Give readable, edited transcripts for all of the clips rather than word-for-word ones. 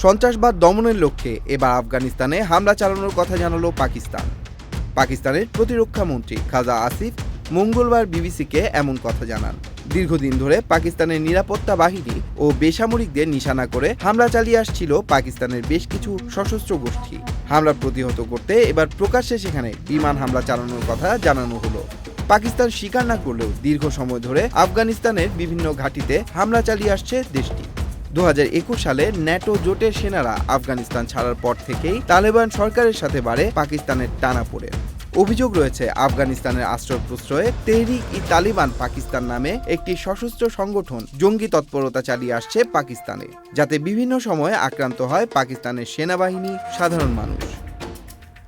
সন্ত্রাসবাদ দমনের লক্ষ্যে এবার আফগানিস্তানে হামলা চালানোর কথা জানালো পাকিস্তান। পাকিস্তানের প্রতিরক্ষা মন্ত্রী খাজা আসিফ মঙ্গলবার বিবিসিকে এমন কথা জানান। দীর্ঘদিন ধরে পাকিস্তানের নিরাপত্তা বাহিনী ও বেসামরিকদের নিশানা করে হামলা চালিয়ে আসছিল পাকিস্তানের বেশ কিছু সশস্ত্র গোষ্ঠী। হামলা প্রতিহত করতে এবার প্রকাশ্যে সেখানে বিমান হামলা চালানোর কথা জানানো হলো। পাকিস্তান স্বীকার না করলেও দীর্ঘ সময় ধরে আফগানিস্তানের বিভিন্ন ঘাঁটিতে হামলা চালিয়ে আসছে দেশটি। 2021 সালে ন্যাটো জোটের সেনারা আফগানিস্তান ছাড়ার পর থেকেই তালেবান সরকারের সাথে বাড়ে পাকিস্তানের টানাপোড়েন। অভিযোগ রয়েছে আফগানিস্তানের আশ্রয় প্রশ্রয়ে তেহরিক-ই-তালিবান পাকিস্তান নামে একটি সশস্ত্র সংগঠন জঙ্গি তৎপরতা চালিয়ে আসছে পাকিস্তানে, যাতে বিভিন্ন সময়ে আক্রান্ত হয় পাকিস্তানের সেনাবাহিনী, সাধারণ মানুষ।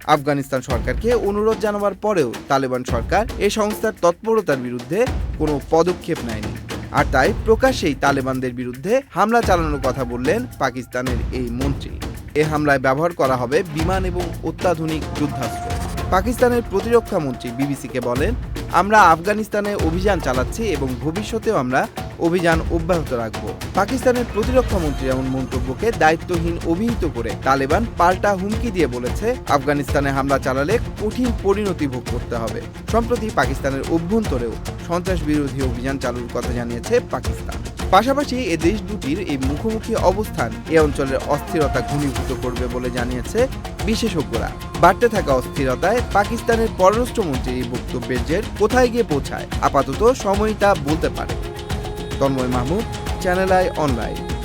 আফগানিস্তান সরকারকে অনুরোধ জানাবার পরেও তালেবান সরকার এ সংস্থার তৎপরতার বিরুদ্ধে কোনো পদক্ষেপ নেয়নি। আর তাই প্রকাশ্যেই তালেবানদের বিরুদ্ধে হামলা চালানোর কথা বললেন পাকিস্তানের এই মন্ত্রী। এ হামলায় ব্যবহার করা হবে বিমান এবং অত্যাধুনিক যুদ্ধাস্ত্র। পাকিস্তানের প্রতিরক্ষা মন্ত্রী বিবিসিকে বলেন, আমরা আফগানিস্তানে অভিযান চালাচ্ছি এবং ভবিষ্যতেও আমরা অভিযান অব্যাহত রাখব। পাকিস্তানের প্রতিরক্ষা মন্ত্রী এমন মন্তব্যকে দায়িত্বহীন অভিহিত করে তালেবান পাল্টা হুমকি দিয়ে বলেছে, আফগানিস্তানে হামলা চালালে কঠিন পরিণতি ভোগ করতে হবে। সম্প্রতি পাকিস্তানের অভ্যন্তরেও সন্ত্রাস বিরোধী অভিযান চালুর কথা জানিয়েছে পাকিস্তান। পাশাপাশি এ দেশ দুটির এই মুখোমুখি অবস্থান এ অঞ্চলের অস্থিরতা ঘনীভূত করবে বলে জানিয়েছে বিশেষজ্ঞরা। বাড়তে থাকা অস্থিরতায় পাকিস্তানের পররাষ্ট্রমন্ত্রীর এই বক্তব্যের জের কোথায় গিয়ে পৌঁছায় আপাতত সময়ই তা বলতে পারে। Tanmoy Mahmud, Channel I online.